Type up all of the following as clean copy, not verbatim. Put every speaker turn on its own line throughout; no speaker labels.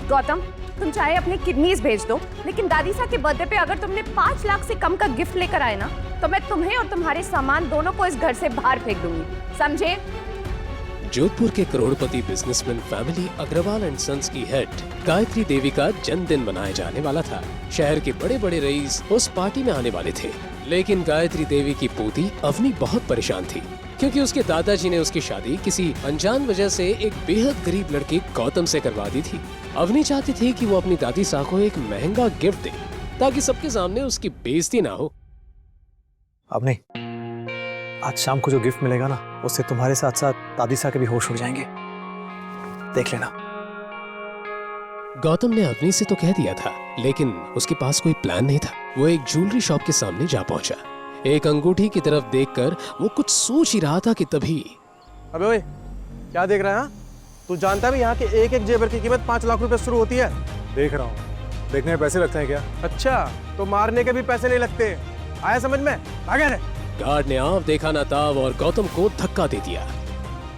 गौतम, तुम चाहे अपनी किडनीज भेज दो, लेकिन दादी साहब के बर्थडे पे अगर तुमने 5 लाख से कम का गिफ्ट लेकर आए ना, तो मैं तुम्हें और तुम्हारे सामान दोनों को इस घर से बाहर फेंक दूंगी, समझे?
जोधपुर के crorepati businessman family Agarwal and sons की हेड गायत्री देवी का जन्मदिन मनाया जाने वाला था। शहर के बड़े बड़े रईस उस पार्टी में आने वाले थे, लेकिन गायत्री देवी की पोती अवनी बहुत परेशान थी, क्योंकि उसके दादाजी ने उसकी शादी किसी अनजान वजह से एक बेहद गरीब लड़के गौतम से करवा दी थी। अवनी चाहती थी कि वो अपनी दादी साहब को एक महंगा गिफ्ट दे, ताकि सबके सामने उसकी बेइज्जती ना हो।
अवनी, आज शाम को जो गिफ्ट मिलेगा ना, उससे तुम्हारे साथ साथ दादी साहब के भी होश उड़ जाएंगे, देख लेना।
गौतम ने अवनी से तो कह दिया था, लेकिन उसके पास कोई प्लान नहीं था। वो एक ज्वेलरी शॉप के सामने जा पहुंचा। एक अंगूठी की तरफ देखकर वो कुछ सोच ही रहा था कि तभी
अबे ओए, क्या देख रहा है? तू जानता भी यहाँ के एक एक जेवर की कीमत 5 लाख रुपए शुरू होती है।
देख रहा हूँ। देखने में पैसे लगते हैं क्या?
अच्छा, तो मारने के भी पैसे नहीं लगते, आया समझ में? भागे रे।
गार्ड ने आंव देखा ना ताव और गौतम को धक्का दे दिया।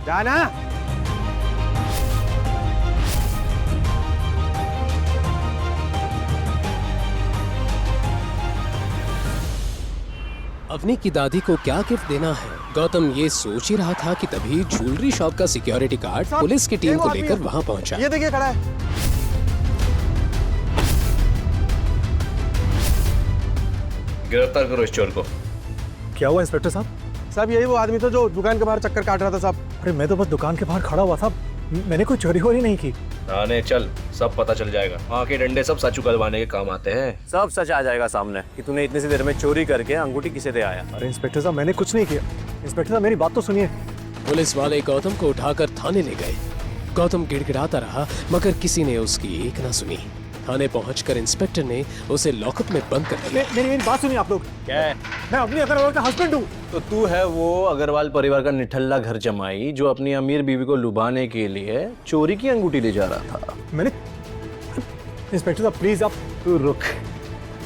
जाना।
अवनी की दादी को क्या गिफ्ट देना है, गौतम ये सोच ही रहा था कि तभी ज्वेलरी शॉप का सिक्योरिटी गार्ड पुलिस की टीम को लेकर वहां पहुंचा।
ये देखिए खड़ा है।
गिरफ्तार करो इस चोर को।
क्या हुआ इंस्पेक्टर साहब?
साहब यही वो आदमी था जो दुकान के बाहर चक्कर काट रहा था साहब।
अरे मैं तो बस दुकान के बाहर खड़ा हुआ था, मैंने कोई चोरी वोरी नहीं की।
थाने चल, सब पता चल जाएगा। वहाँ के डंडे सब सच उगलवाने के काम आते हैं।
सब सच आ जाएगा सामने कि तूने इतनी सी देर में चोरी करके अंगूठी किसे दे आया।
अरे इंस्पेक्टर साहब, मैंने कुछ नहीं किया। इंस्पेक्टर साहब, मेरी बात तो सुनिए।
पुलिस वाले गौतम को उठाकर थाने ले गए। गौतम गिड़गिड़ाता रहा, मगर किसी ने उसकी एक ना सुनी। थाने पहुंचकर इंस्पेक्टर ने उसे लॉकअप में बंद कर दिया।
मेरी बात सुनिए आप लोग।
क्या है?
मैं अवनी अग्रवाल का हस्बैंड हूँ।
तो तू है वो अग्रवाल परिवार का निठल्ला घर जमाई जो अपनी अमीर बीवी को लुभाने के लिए चोरी की अंगूठी ले जा रहा था।
मैंने इंस्पेक्टर साहब प्लीज आप
तू रुक।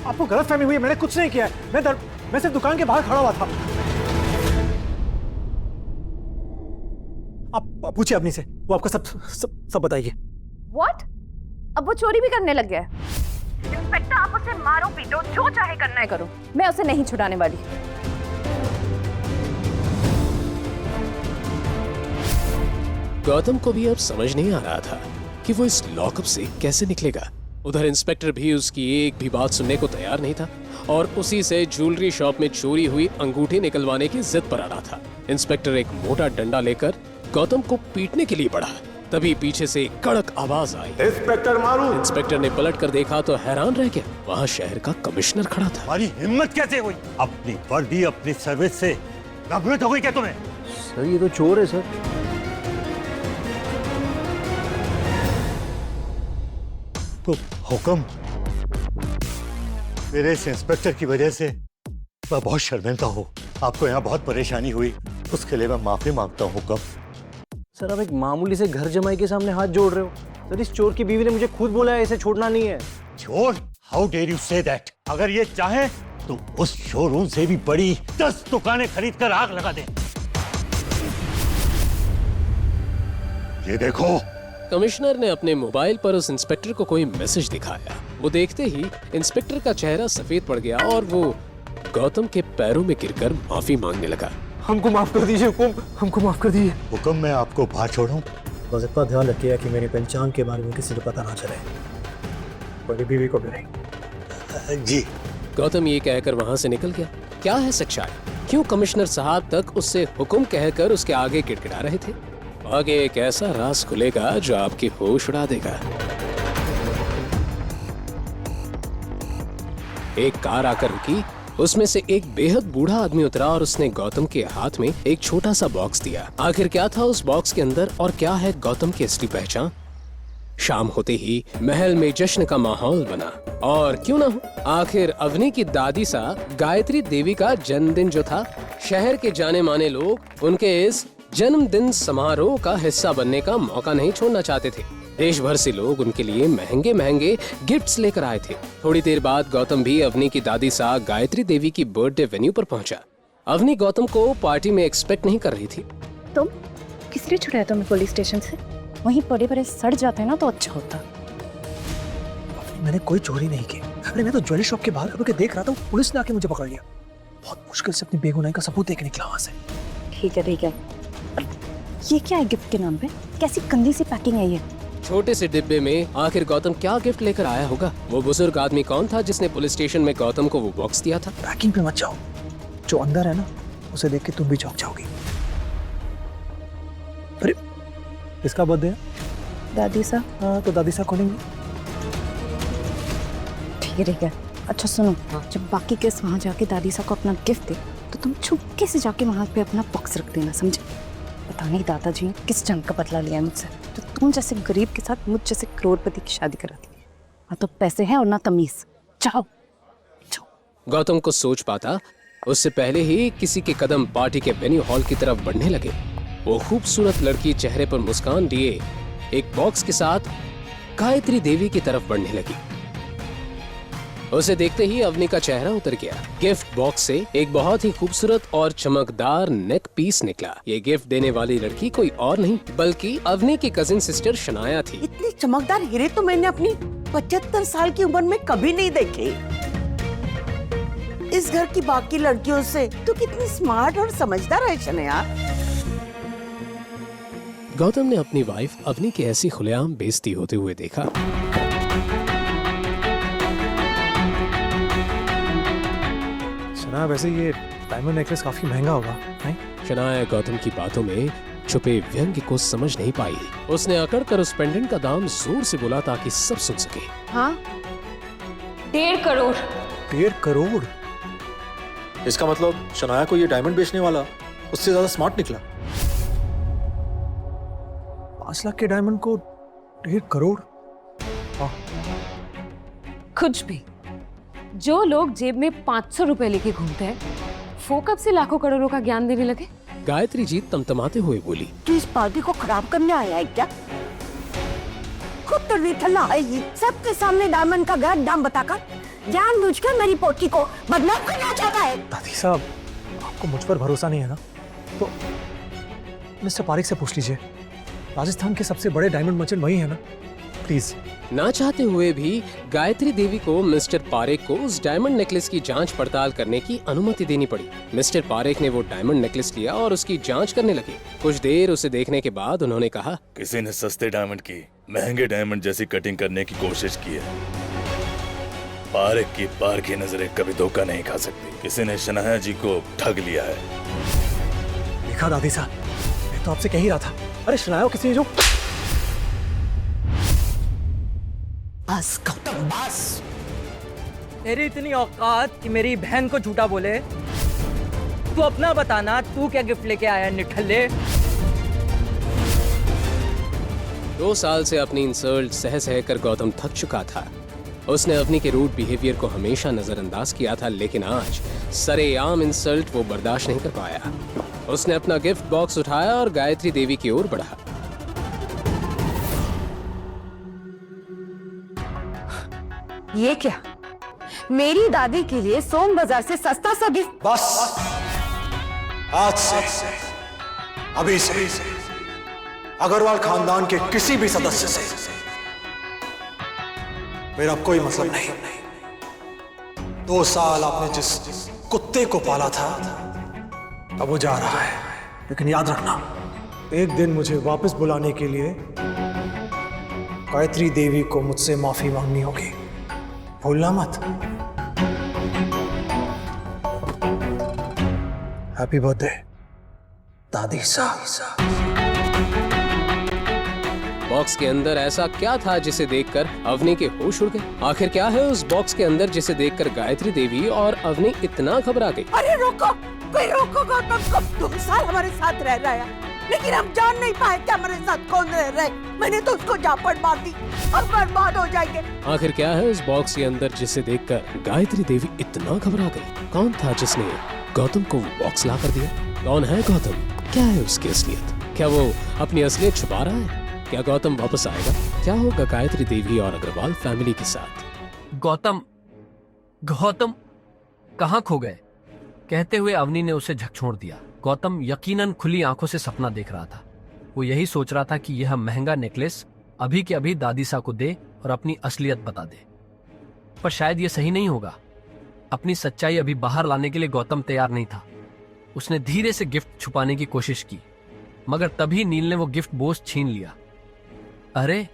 आपको गलतफहमी हुई है, मैंने कुछ नहीं किया है। मैं सिर्फ दुकान के बाहर खड़ा हुआ था। आप पूछिए अवनी से, वो आपको सब बताइए।
What? अब वो चोरी भी करने लग गया है। इंस्पेक्टर, आप उसे मारो पीटो, जो चाहे करना है करो, मैं उसे नहीं छुड़ाने वाली।
गौतम को भी अब समझ नहीं आ रहा था कि वो इस लॉकअप से कैसे निकलेगा। उधर इंस्पेक्टर भी उसकी एक भी बात सुनने को तैयार नहीं था और उसी से ज्वेलरी शॉप में चोरी हुई अंगूठी निकलवाने की जिद पर आ रहा था। इंस्पेक्टर एक मोटा डंडा लेकर गौतम को पीटने के लिए बढ़ा। तभी पीछे से एक कड़क आवाज आई,
इंस्पेक्टर मारू।
इंस्पेक्टर ने पलट कर देखा तो हैरान रह गया। वहाँ शहर का कमिश्नर खड़ा था।
हमारी हिम्मत कैसे हुई? अपनी वर्दी, अपनी सर्विस से नफरत हो गई क्या तुम्हें?
सर ये तो चोर है सर।
तो हुक्म, मेरे इस इंस्पेक्टर की वजह से मैं बहुत शर्मिंदा हूँ। आपको यहाँ बहुत परेशानी हुई, उसके लिए मैं माफी मांगता हूँ। हुक्म।
सर आप एक मामूली से घर जमाई के सामने हाथ जोड़ रहे हो। सर इस चोर की बीवी ने मुझे खुद बोला है इसे छोड़ना नहीं है।
चोर? How dare you say that? अगर ये चाहे तो उस शोरूम से भी बड़ी 10 दुकानें खरीद कर आग लगा दे। ये देखो।
कमिश्नर ने अपने मोबाइल पर उस इंस्पेक्टर को कोई मैसेज दिखाया। वो देखते ही इंस्पेक्टर का चेहरा सफेद पड़ गया और वो गौतम के पैरों में गिरकर माफी मांगने लगा।
हमको माफ कर दीजिए हुकुम, हमको माफ कर दीजिए।
हुक्म, मैं आपको बाहर छोड़ूं?
बस इतना ध्यान रखिए कि मेरी पहचान के बारे में किसी को पता ना चले, मेरी बीवी को भी नहीं।
जी।
गौतम ये कहकर वहाँ से निकल गया। क्या है सच्चाई? क्यों कमिश्नर साहब तक उससे हुक्म कहकर उसके आगे गिड़गिड़ा रहे थे? आगे एक ऐसा राज खुलेगा जो आपकी होश उड़ा देगा। एक कार आकर रुकी, उसमें से एक बेहद बूढ़ा आदमी उतरा और उसने गौतम के हाथ में एक छोटा सा बॉक्स दिया। आखिर क्या था उस बॉक्स के अंदर और क्या है गौतम की असली पहचान? शाम होते ही महल में जश्न का माहौल बना और क्यों ना हो, आखिर अवनी की दादी सा गायत्री देवी का जन्मदिन जो था, शहर के जाने माने लोग उनके इस जन्मदिन समारोह का हिस्सा बनने का मौका नहीं छोड़ना चाहते थे। देश भर से लोग उनके लिए महंगे महंगे गिफ्ट्स लेकर आए थे। थोड़ी देर बाद गौतम भी अवनी की दादी सा गायत्री देवी की बर्थडे वेन्यू पर पहुंचा। अवनी गौतम को पार्टी में एक्सपेक्ट नहीं कर रही थी।
तुम किस लिए छुड़ाया तुम्हें पुलिस स्टेशन से? वहीं पड़े पड़े सड़ जाते ना तो अच्छा होता।
मैंने कोई चोरी नहीं की। अरे मैं तो ज्वेलरी शॉप के बाहर खड़े होकर देख रहा था, पुलिस ने आके मुझे पकड़ लिया। बहुत मुश्किल से अपनी बेगुनाही का सबूत देके निकला वहां से।
ठीक है ठीक है। ये क्या है गिफ्ट के नाम पे? कैसी गंदी सी पैकिंग है ये?
छोटे से डिब्बे में आखिर गौतम क्या गिफ्ट लेकर आया होगा? वो बुजुर्ग आदमी कौन था जिसने पुलिस स्टेशन में गौतम को वो बॉक्स दिया था?
पैकिंग पे मत जाओ, जो अंदर है ना उसे देख के तुम भी चौंक जाओगी। अरे किसका बर्थडे है?
दादी सा।
हाँ तो दादी सा खोलेंगे।
ठीक है। अच्छा सुनो, जब बाकी गेस्ट वहाँ जाके दादी सा को अपना गिफ्ट दे तो तुम चुपके से जाके वहाँ पे अपना बॉक्स रख देना, समझे? पता नहीं दादाजी ने किस जंग का बदला लिया है मुझसे, तो तुम जैसे गरीब के साथ मुझ जैसे करोड़पति की शादी करा दी। ना तो पैसे हैं और ना तमीज। जाओ जाओ।
गौतम को सोच पाता उससे पहले ही किसी के कदम पार्टी के वेन्यू हॉल की तरफ बढ़ने लगे। वो खूबसूरत लड़की चेहरे पर मुस्कान लिए एक बॉक्स के साथ गायत्री देवी की तरफ बढ़ने लगी। उसे देखते ही अवनी का चेहरा उतर गया। गिफ्ट बॉक्स से एक बहुत ही खूबसूरत और चमकदार नेक पीस निकला। ये गिफ्ट देने वाली लड़की कोई और नहीं बल्कि अवनी की कजिन सिस्टर शनाया थी।
इतने चमकदार हीरे तो मैंने अपनी 75 साल की उम्र में कभी नहीं देखे। इस घर की बाकी लड़कियों से तो कितनी स्मार्ट और समझदार है शनाया।
गौतम ने अपनी वाइफ अवनी की ऐसी खुलेआम बेइज्जती होते हुए देखा।
शनाया वैसे ये डायमंड नेकलेस काफी महंगा होगा, नहीं?
शनाया गौतम की बातों में छुपे व्यंग्य को समझ नहीं पाई। उसने अकड़ कर उस पेंडेंट का दाम जोर से बोला ताकि सब सुन सके।
हाँ 1.5 करोड़।
1.5 करोड़? इसका मतलब शनाया को ये डायमंड बेचने वाला उससे ज्यादा स्मार्ट निकला। 5 लाख के डायमंड को 1.5 करोड़?
कुछ भी। जो लोग जेब में 500 रुपए लेके घूमते हैं वो कब से लाखों करोड़ों का ज्ञान देने लगे?
गायत्री जी तमतमाते हुए बोली।
तू इस पार्टी को खराब करने आया है क्या? खुद तो निठल्ला है ये, सबके सामने डायमंड का गलत दाम बताकर जानबूझकर मेरी पोती को बदनाम करना चाहता है।
दादी साहब, आपको मुझ पर भरोसा नहीं है ना? तो मिस्टर पारिक से पूछ लीजिए। राजस्थान के सबसे बड़े डायमंड मर्चेंट वही है ना? प्लीज।
ना चाहते हुए भी गायत्री देवी को मिस्टर पारेख को उस डायमंड नेकलेस की जांच पड़ताल करने की अनुमति देनी पड़ी। मिस्टर पारेख ने वो डायमंड नेकलेस लिया और उसकी जांच करने लगे। कुछ देर उसे देखने के बाद उन्होंने कहा,
किसी ने सस्ते डायमंड की महंगे डायमंड जैसी कटिंग करने की कोशिश की है। पारेख की पार की नजरें कभी धोखा नहीं खा सकती। किसी ने शनाया जी को ठग लिया है।
देखा दादी साहब, मैं तो आपसे कह ही रहा था। अरे शनाया किसी ने जो
बस गौतम बस।
तेरी इतनी औकात कि मेरी बहन को झूठा बोले? तू अपना बताना, तू क्या गिफ्ट लेके आया निठल्ले?
2 साल से अपनी इंसल्ट सह सह कर गौतम थक चुका था। उसने अवनी के रूड बिहेवियर को हमेशा नजरअंदाज किया था, लेकिन आज सरेआम इंसल्ट वो बर्दाश्त नहीं कर पाया। उसने अपना गिफ्ट बॉक्स उठाया और गायत्री देवी की ओर बढ़ा।
ये क्या? मेरी दादी के लिए सोम बाजार से सस्ता सा गिफ्ट?
बस आज से, अभी से अग्रवाल खानदान के किसी भी सदस्य से मेरा कोई मतलब नहीं। 2 साल आपने जिस कुत्ते को पाला था अब वो जा रहा है, लेकिन याद रखना एक दिन मुझे वापस बुलाने के लिए गायत्री देवी को मुझसे माफी मांगनी होगी, भूलना मत। हैप्पी बर्थडे दादी साहब।
बॉक्स के अंदर ऐसा क्या था जिसे देखकर अवनी के होश उड़ गए? आखिर क्या है उस बॉक्स के अंदर जिसे देखकर गायत्री देवी और अवनी इतना घबरा गई?
अरे रोको, कोई रोको गौतम को। 2 साल हमारे साथ रह रहा है, लेकिन हम जान नहीं पाए कि हमारे साथ कौन रह रहा है। मैंने तो उसको झापड़ मार दी और बर्बाद हो जाएंगे।
आखिर क्या है उस बॉक्स के अंदर जिसे देखकर गायत्री देवी इतना घबरा गई? कौन था जिसने गौतम को वो बॉक्स ला कर दिया? कौन है गौतम? क्या है उसकी असलियत? क्या वो अपनी असलियत छुपा रहा है? क्या गौतम वापस आएगा? क्या होगा गायत्री देवी और अग्रवाल फैमिली के साथ?
गौतम कहाँ खो गए? कहते हुए अवनी ने उसे झकझोर दिया। गौतम यकीनन खुली आंखों से सपना देख रहा था। वो यही सोच रहा था कि यह महंगा नेकलेस अभी के अभी दादी सा को दे और अपनी असलियत बता दे। पर शायद ये सही नहीं होगा। अपनी सच्चाई अभी बाहर लाने के लिए गौतम तैयार नहीं था। उसने धीरे से गिफ्ट छुपाने की कोशिश की, मगर तभी नील ने वो गिफ्ट बोझ छीन लिया। अरे,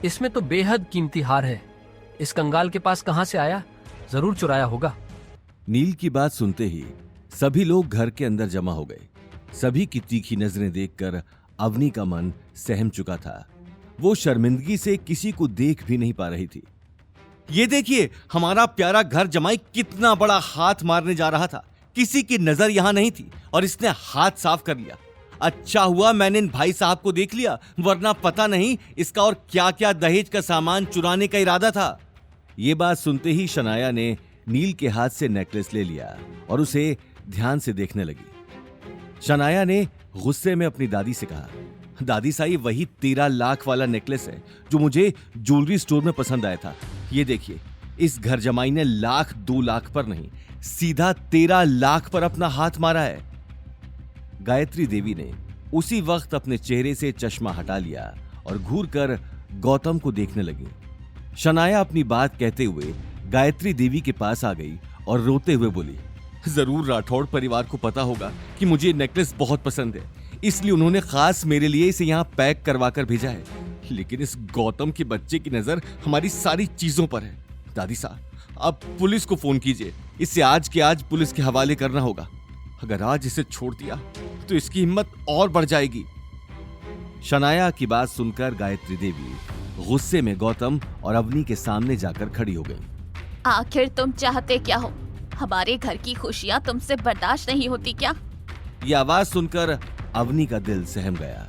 इसमें तो बेहद कीमती हार है। इस कंगाल के पास कहां से आया? जरूर चुराया होगा।
नील की बात सुनते ही सभी लोग घर के अंदर जमा हो गए। सभी की तीखी नजरें देखकर अवनी का मन सहम चुका था। वो शर्मिंदगी से किसी को देख भी नहीं पा रही थी। ये देखिए, हमारा प्यारा घर जमाई कितना बड़ा हाथ मारने जा रहा था। किसी की नजर यहां नहीं थी और इसने हाथ साफ कर लिया। अच्छा हुआ मैंने इन भाई साहब को देख लिया, वरना पता नहीं इसका और क्या क्या दहेज का सामान चुराने का इरादा था। ये बात सुनते ही शनाया ने नील के हाथ से नेकलेस ले लिया और उसे ध्यान से देखने लगी। शनाया ने गुस्से में अपनी दादी से कहा, दादी साई, वही 13 लाख वाला नेकलेस है जो मुझे ज्वेलरी स्टोर में पसंद आया था। ये देखिए, इस घर जमाई ने 1,00,000 2 लाख पर नहीं, सीधा 13 लाख पर अपना हाथ मारा है। गायत्री देवी ने उसी वक्त अपने चेहरे से चश्मा हटा लिया और घूरकर गौतम को देखने लगी। शनाया अपनी बात कहते हुए गायत्री देवी के पास आ गई और रोते हुए बोली, जरूर राठौड़ परिवार को पता होगा कि मुझे नेकलेस बहुत पसंद है, इसलिए उन्होंने खास मेरे लिए इसे यहाँ पैक करवा कर भेजा है। लेकिन इस गौतम के बच्चे की नजर हमारी सारी चीजों पर है। दादी साहब, आप पुलिस को फोन कीजिए, इसे आज के आज पुलिस के हवाले करना होगा। अगर आज इसे छोड़ दिया तो इसकी हिम्मत और बढ़ जाएगी। शनाया की बात सुनकर गायत्री देवी गुस्से में गौतम और अवनी के सामने जाकर खड़ी हो गई।
आखिर तुम चाहते क्या हो? हमारे घर की खुशियाँ तुमसे बर्दाश्त नहीं होती क्या?
ये आवाज सुनकर अवनी का दिल सहम गया।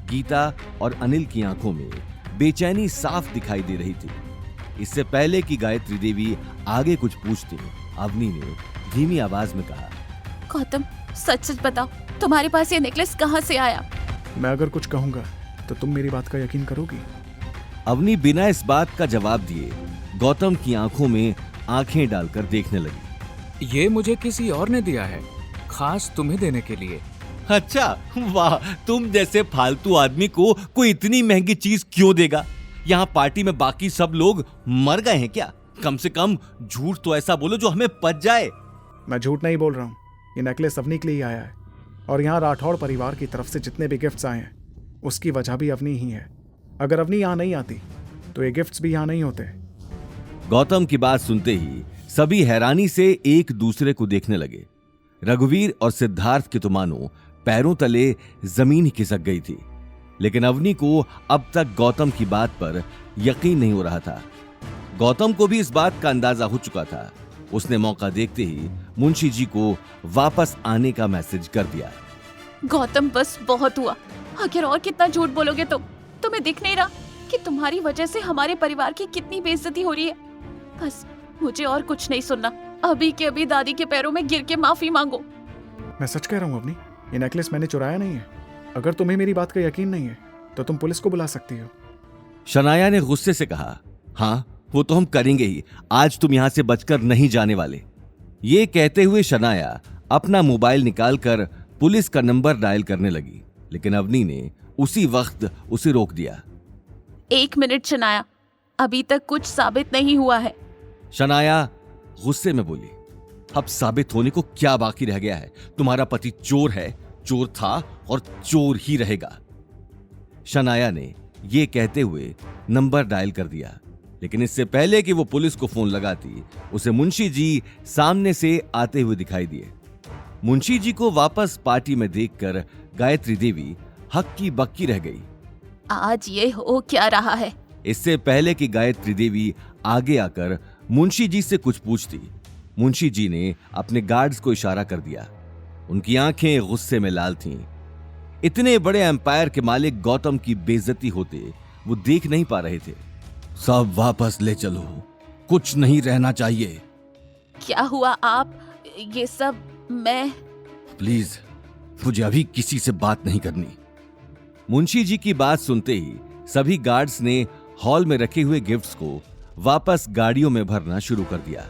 गीता और अनिल की आंखों में बेचैनी साफ दिखाई दे रही थी। इससे पहले कि गायत्री देवी आगे कुछ पूछती, अवनी ने धीमी आवाज में कहा,
गौतम, सच सच बताओ, तुम्हारे पास ये नेकलेस कहाँ से आया?
मैं अगर कुछ कहूंगा तो तुम मेरी बात का यकीन करोगी?
अवनी बिना इस बात का जवाब दिए गौतम की आंखों में आंखें डालकर देखने लगी।
ये मुझे किसी और ने दिया है, खास तुम्हें देने के लिए।
अच्छा, वाह, तुम जैसे फालतू आदमी को कोई इतनी महंगी चीज क्यों देगा? यहाँ पार्टी में बाकी सब लोग मर गए हैं क्या? कम से कम झूठ तो ऐसा बोलो जो हमें पच जाए।
मैं झूठ नहीं बोल रहा हूँ, ये नेकलेस अवनी के लिए ही आया है। और यहाँ राठौड़ परिवार की तरफ से जितने भी गिफ्ट्स आए हैं उसकी वजह भी अवनी ही है। अगर अवनी यहाँ नहीं आती तो ये गिफ्ट्स भी यहाँ नहीं होते।
गौतम की बात सुनते ही सभी हैरानी से एक दूसरे को देखने लगे। रघुवीर और सिद्धार्थ की तो मानो पैरों तले जमीन ही खिसक गई थी। लेकिन अवनी को अब तक गौतम की बात पर यकीन नहीं हो रहा था। गौतम को भी इस बात का अंदाजा हो चुका था। उसने मौका देखते ही मुंशी जी को वापस आने का मैसेज कर दिया।
गौतम, बस बहुत हुआ। आखिर और कितना झूठ बोलोगे तुम? तुम्हें दिख नहीं रहा कि तुम्हारी वजह से हमारे परिवार की कितनी बेइज्जती हो रही है? बस मुझे और कुछ नहीं सुनना। अभी के अभी दादी के पैरों में गिर के माफी मांगो।
मैं सच कह रहा हूँ अवनी, ये नेकलेस मैंने चुराया नहीं है। अगर तुम्हें मेरी बात का यकीन नहीं है तो तुम पुलिस को बुला सकती हो।
शनाया ने गुस्से से कहा, हाँ, वो तो हम करेंगे ही। आज तुम यहां से बचकर नहीं जाने वाले। ये कहते हुए शनाया अपना मोबाइल निकालकर पुलिस का नंबर डायल करने लगी। लेकिन अवनी ने उसी वक्त उसे रोक दिया।
1 मिनट शनाया, अभी तक कुछ साबित नहीं हुआ है।
शनाया गुस्से में बोली, अब साबित होने को क्या बाकी रह गया है? तुम्हारा पति चोर है, चोर था और चोर ही रहेगा। शनाया ने यह कहते हुए नंबर डायल कर दिया। लेकिन इससे पहले कि वो पुलिस को फोन लगाती, उसे मुंशी जी सामने से आते हुए दिखाई दिए। मुंशी जी को वापस पार्टी में देखकर गायत्री देवी हक्की बक्की रह गई।
आज ये हो क्या रहा है?
इससे पहले कि गायत्री देवी आगे आकर मुंशी जी से कुछ पूछती, मुंशी जी ने अपने गार्ड्स को इशारा कर दिया। उनकी आंखें गुस्से में लाल थीं। इतने बड़े एम्पायर के मालिक गौतम की बेइज्जती होते वो देख नहीं पा रहे थे। सब वापस ले चलो, कुछ नहीं रहना चाहिए।
क्या हुआ आप? ये सब मैं...
प्लीज, मुझे अभी किसी से बात नहीं करनी। मुंशी जी की बात सुनते ही सभी गार्ड्स ने हॉल में रखे हुए गिफ्ट्स को वापस गाड़ियों में भरना शुरू कर दिया।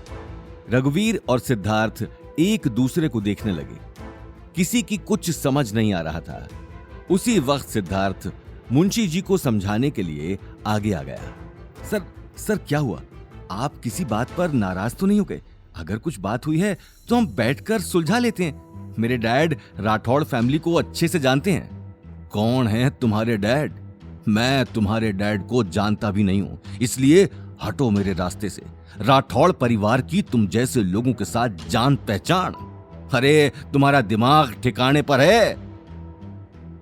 रघुवीर और सिद्धार्थ एक दूसरे को देखने लगे। किसी की कुछ समझ नहीं आ रहा था। उसी वक्त सिद्धार्थ मुंशी जी को समझाने के लिए आगे आ गया। सर क्या हुआ? आप किसी बात पर नाराज तो नहीं हो गए? अगर कुछ बात हुई है तो हम बैठकर सुलझा लेते हैं। मेरे डैड राठौड़ फैमिली को अच्छे से जानते हैं। कौन है तुम्हारे डैड? मैं तुम्हारे डैड को जानता भी नहीं हूं, इसलिए हटो मेरे रास्ते से। राठौड़ परिवार की तुम जैसे लोगों के साथ जान पहचान। अरे तुम्हारा दिमाग ठिकाने पर है?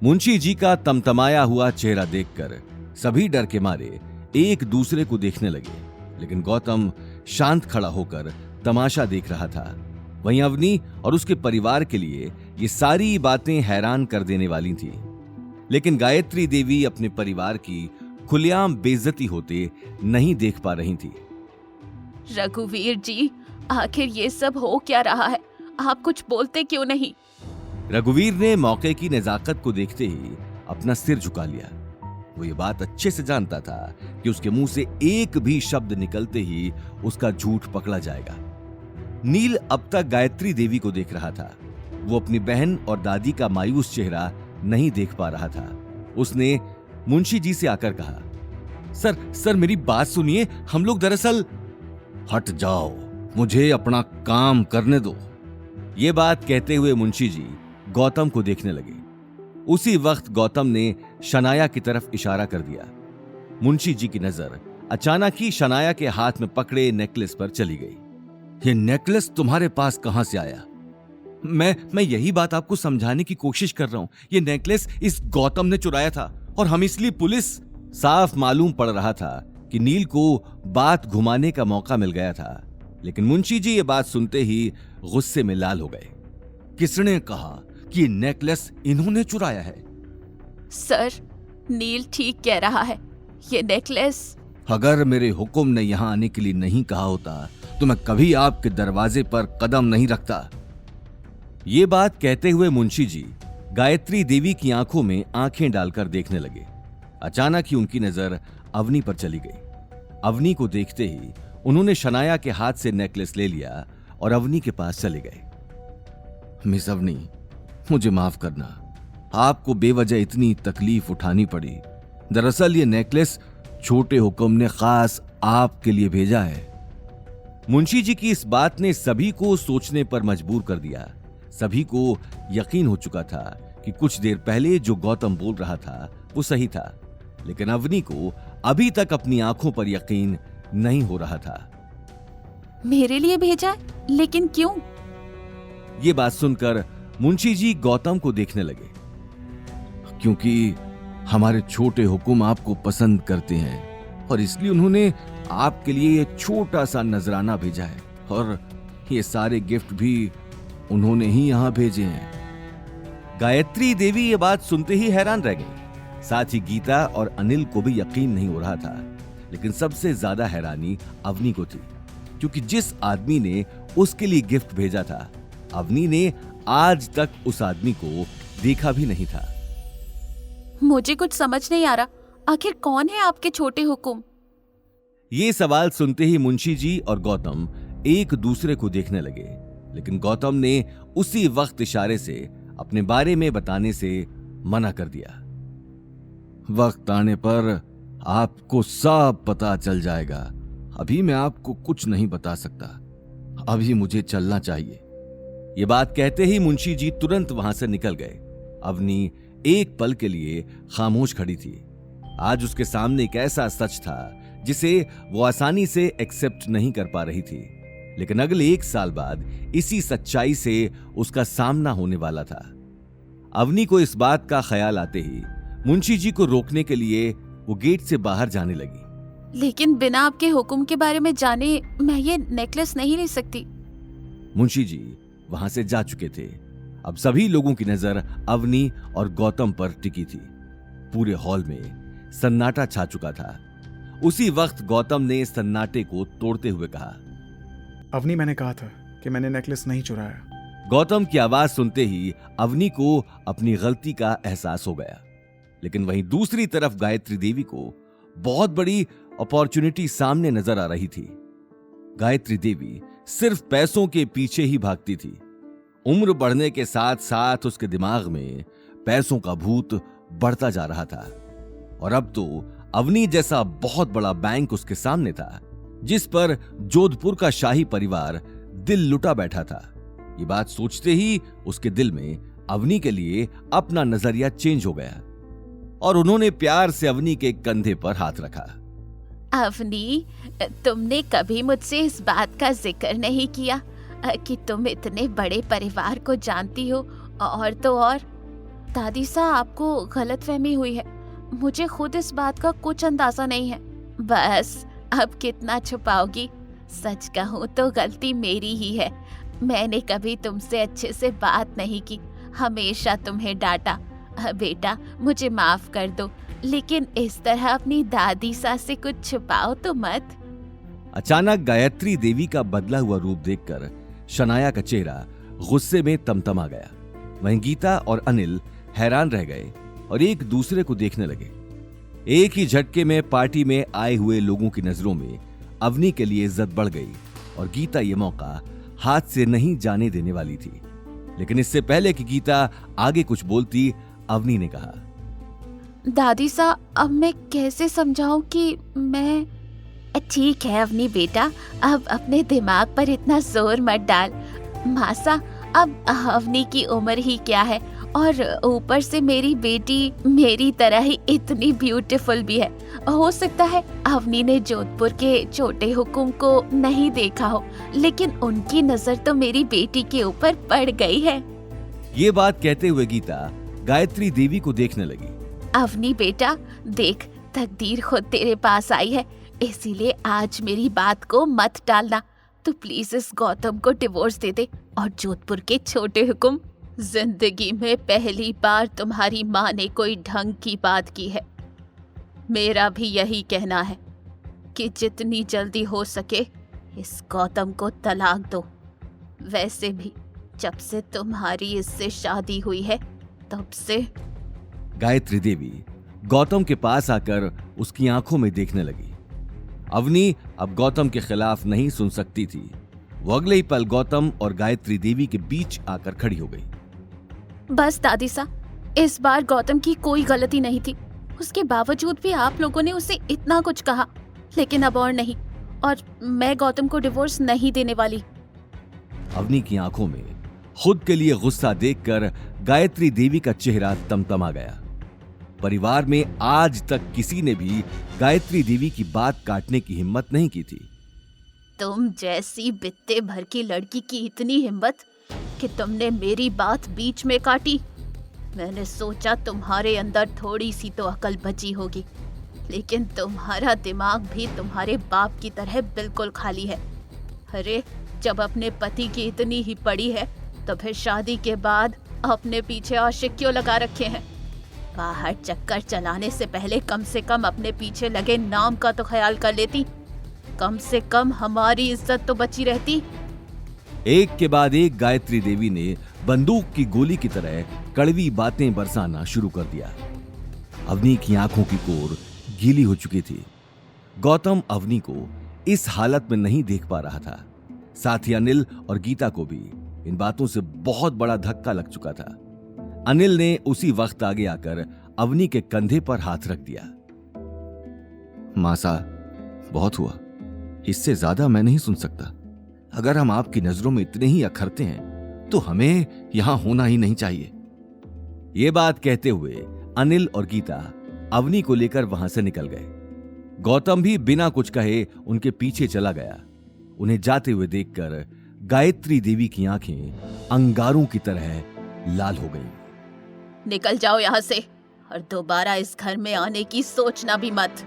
मुंशी जी का तमतमाया हुआ चेहरा देखकर सभी डर के मारे एक दूसरे को देखने लगे, लेकिन गौतम शांत खड़ा होकर तमाशा देख रहा था। वहीं अवनी और उसके परिवार के लिए ये सारी बातें हैरान कर देने वाली थी, लेकिन गायत्री देवी अपने परिवार की खुलेआम बेइज्जती होते नहीं देख पा रही थी।
रघुवीर जी, आखिर ये सब हो क्या रहा है? आप कुछ बोलते क्यों नहीं?
रघुवीर ने मौके की नजाकत को देखते ही अपना सिर झुका लिया। वो ये बात अच्छे से जानता था कि उसके मुंह से एक भी शब्द निकलते ही उसका झूठ पकड़ा जाएगा। नील अब तक गायत्री देवी को देख रहा था। वो अपनी बहन और दादी का मायूस चेहरा नहीं देख पा रहा था। उसने मुंशी जी से आकर कहा, सर मेरी बात सुनिए, हम लोग दरअसल। हट जाओ, मुझे अपना काम करने दो। ये बात कहते हुए मुंशी जी गौतम को देखने लगे। उसी वक्त गौतम ने शनाया की तरफ इशारा कर दिया। मुंशी जी की नजर अचानक ही शनाया के हाथ में पकड़े नेकलेस पर चली गई। ये नेकलेस तुम्हारे पास कहां से आया? मैं यही बात आपको समझाने की कोशिश कर रहा हूं। ये नेकलेस इस गौतम ने चुराया था और हम इसलिए पुलिस। साफ मालूम पड़ रहा था कि नील को बात घुमाने का मौका मिल गया था, लेकिन मुंशी जी ये बात सुनते ही गुस्से में लाल हो गए। किसने कहा कि ये नेकलेस इन्होंने चुराया है?
सर, नील ठीक कह रहा है। ये नेकलेस।
अगर मेरे हुक्म ने यहां आने के लिए नहीं कहा होता तो मैं कभी आपके दरवाजे पर कदम नहीं रखता। ये बात कहते हुए मुंशी जी गायत्री देवी की आंखों में आंखें डालकर देखने लगे। अचानक ही उनकी नजर अवनी पर चली गई। अवनी को देखते ही उन्होंने शनाया के हाथ से नेकलेस ले लिया और अवनी के पास चले गए। मिस अवनी, मुझे माफ करना, आपको बेवजह इतनी तकलीफ उठानी पड़ी। दरअसल ये नेकलेस छोटे हुक्म ने खास आपके लिए भेजा है। मुंशी जी की इस बात ने सभी को सोचने पर मजबूर कर दिया। सभी को यकीन हो चुका था कि कुछ देर पहले जो गौतम बोल रहा था वो सही था, लेकिन अवनी को अभी तक अपनी आंखों पर यकीन नहीं हो रहा था।
मेरे लिए भेजा है? लेकिन क्यों?
ये बात सुनकर मुंशी जी गौतम को देखने लगे। क्योंकि हमारे छोटे हुक्म आपको पसंद करते हैं और इसलिए उन्होंने आपके लिए एक छोटा सा नजराना भेजा है, और ये सारे गिफ्ट भी उन्होंने ही यहां भेजे हैं। गायत्री देवी ये बात सुनते ही हैरान रह गई। साथ ही गीता और अनिल को भी यकीन नहीं हो रहा था, लेकिन सबसे ज्यादा हैरानी अवनी को थी, क्योंकि जिस आदमी ने उसके लिए गिफ्ट भेजा था, अवनी ने आज तक उस आदमी को देखा भी नहीं था।
मुझे कुछ समझ नहीं आ रहा, आखिर कौन है आपके छोटे हुक्म?
ये सवाल सुनते ही मुंशी जी और गौतम एक दूसरे को देखने लगे, लेकिन गौतम ने उसी वक्त इशारे से अपने बारे में बताने से मना कर दिया। वक्त आने पर आपको सब पता चल जाएगा। अभी मैं आपको कुछ नहीं बता सकता, अभी मुझे चलना चाहिए। ये बात कहते ही मुंशी जी तुरंत वहां से निकल गए। अवनी एक पल के लिए खामोश खड़ी थी। आज उसके सामने एक ऐसा सच था जिसे वो आसानी से एक्सेप्ट नहीं कर पा रही थी, लेकिन अगले 1 साल बाद इसी सच्चाई से उसका सामना होने वाला था। अवनी को इस बात का ख्याल आते ही मुंशी जी को रोकने के लिए वो गेट से बाहर जाने लगी।
लेकिन बिना आपके हुक्म के बारे में जाने मैं ये नेकलेस नहीं ले सकती।
मुंशी जी वहां से जा चुके थे। अब सभी लोगों की नजर अवनी और गौतम पर टिकी थी। पूरे हॉल में सन्नाटा छा चुका था। उसी वक्त गौतम ने सन्नाटे को तोड़ते हुए कहा,
अवनी, मैंने कहा था कि मैंने नेकलेस नहीं चुराया।
गौतम की आवाज सुनते ही अवनी को अपनी गलती का एहसास हो गया, लेकिन वहीं दूसरी तरफ गायत्री देवी को बहुत बड़ी अपॉर्चुनिटी सामने नजर आ रही थी। गायत्री देवी सिर्फ पैसों के पीछे ही भागती थी। उम्र बढ़ने के साथ साथ उसके दिमाग में पैसों का भूत बढ़ता जा रहा था, और अब तो अवनी जैसा बहुत बड़ा बैंक उसके सामने था, जिस पर जोधपुर का शाही परिवार दिल लुटा बैठा था। ये बात सोचते ही उसके दिल में अवनी के लिए अपना नजरिया चेंज हो गया और उन्होंने प्यार से अवनी के कंधे पर हाथ रखा।
अवनी, तुमने कभी मुझसे इस बात का जिक्र नहीं किया कि तुम इतने बड़े परिवार को जानती हो। और तो और दादी सा, आपको गलतफहमी हुई है। मुझे खुद इस बात का कुछ अंदाजा नहीं है। बस अब कितना छुपाओगी? सच कहूँ तो गलती मेरी ही है। मैंने कभी तुमसे अच्छे से बात नहीं की, हमेशा तुम्हें डांटा। बेटा, मुझे माफ कर दो, लेकिन इस तरह अपनी दादी सा से कुछ छुपाओ तो मत।
अचानक गायत्री देवी का बदला हुआ रूप देखकर शनाया का चेहरा गुस्से में तमतमा गया। वहीं गीता और अनिल हैरान रह गए और एक दूसरे को देखने लगे। एक ही झटके में पार्टी में आए हुए लोगों की नजरों में अवनी के लिए इज्जत बढ़ गई और गीता ये मौका हाथ से नहीं जाने देने वाली थी। लेकिन इससे पहले कि गीता आगे कुछ बोलती, अवनी ने कहा,
दादी सा, अब मैं कैसे समझाऊं कि मैं... ठीक है अवनी बेटा, अब अपने दिमाग पर इतना जोर मत डाल। मासा, अब अवनी की उम्र ही क्या है, और ऊपर से मेरी बेटी मेरी तरह ही इतनी ब्यूटीफुल भी है। हो सकता है अवनी ने जोधपुर के छोटे हुकुम को नहीं देखा हो, लेकिन उनकी नजर तो मेरी बेटी के ऊपर पड़ गई है।
ये बात कहते हुए गीता गायत्री देवी को देखने लगी।
अवनी बेटा, देख, तकदीर खुद तेरे पास आई है, इसीलिए आज मेरी बात को मत टालना। तू प्लीज इस गौतम को डिवोर्स दे दे और जोधपुर के छोटे हुकुम। जिंदगी में पहली बार तुम्हारी माँ ने कोई ढंग की बात की है। मेरा भी यही कहना है कि जितनी जल्दी हो सके इस गौतम को तलाक दो। वैसे भी जब से तुम्हारी इससे शादी हुई है तब से...
गायत्री देवी गौतम के पास आकर उसकी आंखों में देखने लगी। अवनी अब गौतम के खिलाफ नहीं सुन सकती थी। वो अगले ही पल गौतम और गायत्री देवी के बीच आकर खड़ी हो गई।
बस दादी सा, इस बार गौतम की कोई गलती नहीं थी। उसके बावजूद भी आप लोगों ने उसे इतना कुछ कहा, लेकिन अब और नहीं, और मैं गौतम को डिवोर्स नहीं देने वाली।
अवनी की आंखों में खुद के लिए गुस्सा देखकर गायत्री देवी का चेहरा तमतमा गया। परिवार में आज तक किसी ने भी गायत्री देवी की बात काटने की हिम्मत नहीं की थी।
तुम जैसी बित्ते भर की लड़की की इतनी हिम्मत कि तुमने मेरी बात बीच में काटी। मैंने सोचा तुम्हारे अंदर थोड़ी सी तो अकल बची होगी, लेकिन तुम्हारा दिमाग भी तुम्हारे बाप की तरह बिल्कुल खाली है। अरे, जब अपने पति की इतनी ही पड़ी है तो फिर शादी के बाद अपने पीछे आशिक क्यों लगा रखे हैं? बाहर चक्कर चलाने से पहले कम से कम अपने पीछे लगे नाम का तो ख्याल कर लेती। कम से कम हमारी इज्जत तो बची रहती।
एक के बाद एक गायत्री देवी ने बंदूक की गोली की तरह कड़वी बातें बरसाना शुरू कर दिया। अवनी की आंखों की कोर गीली हो चुकी थी। गौतम अवनी को इस हालत में नहीं देख पा रहा था। साथ ही अनिल और गीता को भी इन बातों से बहुत बड़ा धक्का लग चुका था। अनिल ने उसी वक्त आगे आकर अवनी के कंधे पर हाथ रख दिया। मासा, बहुत हुआ, इससे ज्यादा मैं नहीं सुन सकता। अगर हम आपकी नजरों में इतने ही अखरते हैं तो हमें यहां होना ही नहीं चाहिए। ये बात कहते हुए अनिल और गीता अवनी को लेकर वहां से निकल गए। गौतम भी बिना कुछ कहे उनके पीछे चला गया। उन्हें जाते हुए देखकर गायत्री देवी की आंखें अंगारों की तरह लाल हो गईं।
निकल जाओ यहाँ से और दोबारा इस घर में आने की सोचना भी मत।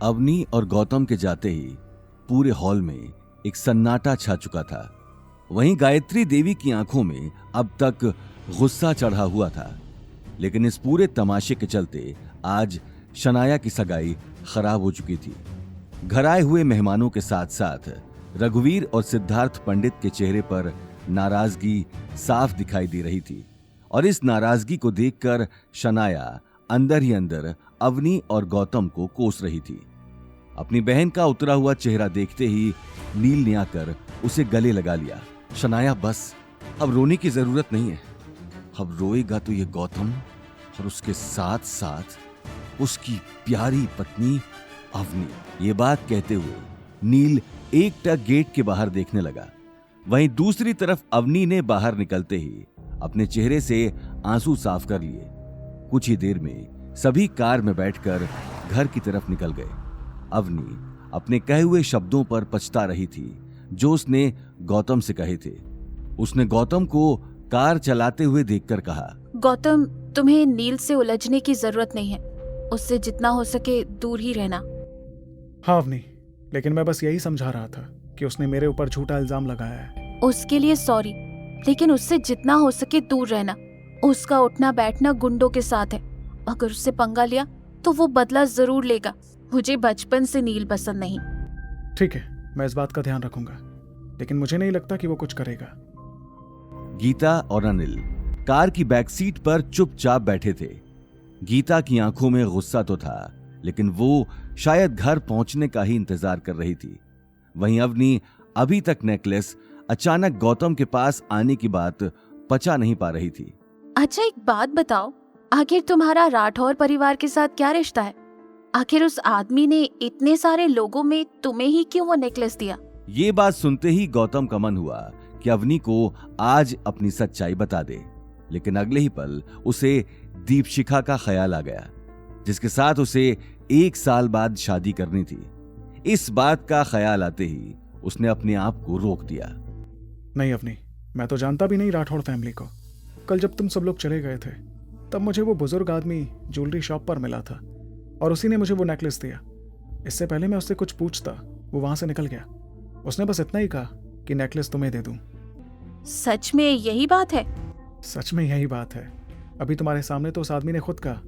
अवनी और गौतम के जाते ही पूरे हॉल में एक सन्नाटा छा चुका था। वहीं गायत्री देवी की आंखों में अब तक गुस्सा चढ़ा हुआ था, लेकिन इस पूरे तमाशे के चलते आज शनाया की सगाई खराब हो चुकी थी। घर आए हुए मेहमानों के साथ साथ रघुवीर और सिद्धार्थ पंडित के चेहरे पर नाराजगी साफ दिखाई दे रही थी, और इस नाराजगी को देखकर शनाया अंदर ही अंदर अवनी और गौतम को कोस रही थी। अपनी बहन का उतरा हुआ चेहरा देखते ही नील ने आकर उसे गले लगा लिया। शनाया, बस, अब रोने की जरूरत नहीं है। अब रोएगा तो ये गौतम और उसके साथ साथ उसकी प्यारी पत्नी अवनी ये बात कहते हुए नील एकटक गेट के बाहर देखने लगा। वहीं दूसरी तरफ अवनी ने बाहर निकलते ही अपने चेहरे से आंसू साफ कर लिए। कुछ ही देर में सभी कार में बैठकर घर की तरफ निकल गए। अवनी अपने कहे हुए शब्दों पर पछता रही थी जो उसने गौतम से कहे थे। उसने गौतम को कार चलाते हुए देखकर कहा,
गौतम, तुम्हें नील से उलझने की जरूरत नहीं है। उससे जितना हो सके दूर ही रहना।
हाँ अवनी, लेकिन मैं बस यही समझा रहा था कि उसने मेरे ऊपर झूठा इल्जाम लगाया है।
उसके लिए सॉरी, लेकिन उससे जितना हो सके दूर रहना। उसका उठना बैठना गुंडों के साथ है। अगर उससे पंगा लिया तो वो बदला जरूर लेगा। मुझे बचपन से नील पसंद नहीं।
ठीक है, मैं इस बात का ध्यान रखूंगा, लेकिन मुझे नहीं लगता कि वो कुछ करेगा।
गीता और अनिल कार की बैक सीट पर चुपचाप बैठे थे। गीता की आंखों में गुस्सा तो था, लेकिन वो शायद घर पहुंचने का ही इंतजार कर रही थी। वहीं अवनी अभी तक नेकलेस अचानक गौतम के पास आने की बात पचा नहीं पा रही थी।
अच्छा, एक बात बताओ, आखिर तुम्हारा राठौर परिवार के साथ क्या रिश्ता है? आखिर उस आदमी ने इतने सारे लोगों में तुम्हें ही क्यों वो नेकलेस दिया?
ये बात सुनते ही गौतम का मन हुआ कि अवनी को आज अपनी सच्चाई बता दे, लेकिन अगले ही पल उसे दीपशिखा का ख्याल आ गया, जिसके साथ उसे 1 साल बाद शादी करनी थी। इस बात का ख्याल आते ही उसने अपने आप को रोक दिया।
नहीं अवनी, मैं तो जानता भी नहीं राठौड़ फैमिली को। कल जब तुम सब लोग चले गए थे तब मुझे वो बुजुर्ग आदमी ज्वेलरी शॉप पर मिला था और उसी ने मुझे वो नेकलेस दिया। इससे पहले मैं उससे कुछ पूछता, वो वहां से निकल गया। उसने बस इतना ही कहा कि नेकलेस तुम्हें दे दूं।
सच में यही बात है?
सच में यही बात है। अभी तुम्हारे सामने तो उस आदमी ने खुद कहा।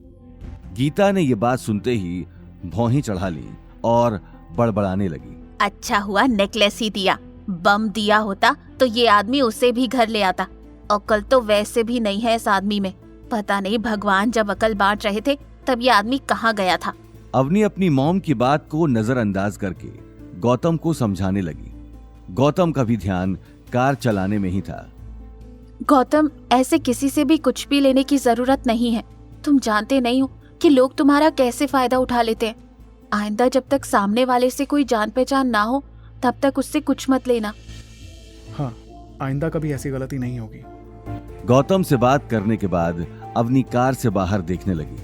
गीता ने ये बात सुनते ही भौहें चढ़ा ली और बड़बड़ाने लगी।
अच्छा हुआ नेकलेस ही दिया। बम दिया होता तो ये आदमी उसे भी घर ले आता। अकल तो वैसे भी नहीं है इस आदमी में। पता नहीं भगवान जब अकल बांट रहे थे तब ये आदमी कहाँ गया था।
अवनी अपनी मॉम की बात को नजरअंदाज करके गौतम को समझाने लगी। गौतम का भी ध्यान कार चलाने में ही था।
गौतम, ऐसे किसी से भी कुछ भी लेने की जरूरत नहीं है। तुम जानते नहीं हो कि लोग तुम्हारा कैसे फायदा उठा लेते हैं। आइंदा जब तक सामने वाले से कोई जान पहचान ना हो तब तक उससे कुछ मत लेना।
हाँ, आइंदा कभी ऐसी गलती नहीं होगी।
गौतम से बात करने के बाद अवनी कार से बाहर देखने लगी।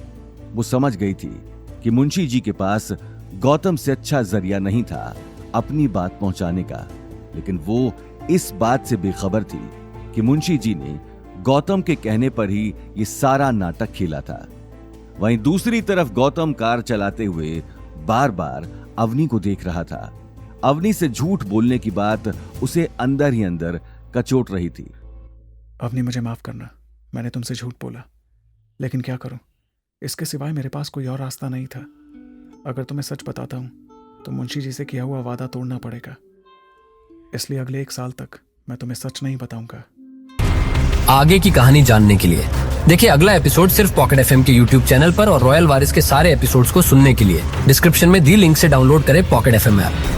वो समझ गई थी कि मुंशी जी के पास गौतम से अच्छा जरिया नहीं था अपनी बात पहुंचाने का, लेकिन वो इस बात से बेखबर थी कि मुंशी जी ने गौतम के कहने पर ही ये सारा नाटक खेला था। वहीं दूसरी तरफ गौतम कार चलाते हुए बार बार अवनी को देख रहा था। अवनी से झूठ बोलने की बात उसे अंदर ही अंदर कचोट रही थी।
अवनी, मुझे माफ करना, मैंने तुमसे झूठ बोला, लेकिन क्या करूं, इसके सिवाय मेरे पास कोई और रास्ता नहीं था। अगर तुम्हें सच बताता हूं तो मुंशी जी से किया हुआ वादा तोड़ना पड़ेगा। इसलिए अगले 1 साल तक मैं तुम्हें सच नहीं बताऊंगा।
आगे की कहानी जानने के लिए देखिए अगला एपिसोड सिर्फ पॉकेट एफएम के यूट्यूब चैनल पर और रॉयल वारिस के सारे एपिसोड्स को सुनने के लिए डिस्क्रिप्शन में दी लिंक से डाउनलोड करें पॉकेट एफएम ऐप।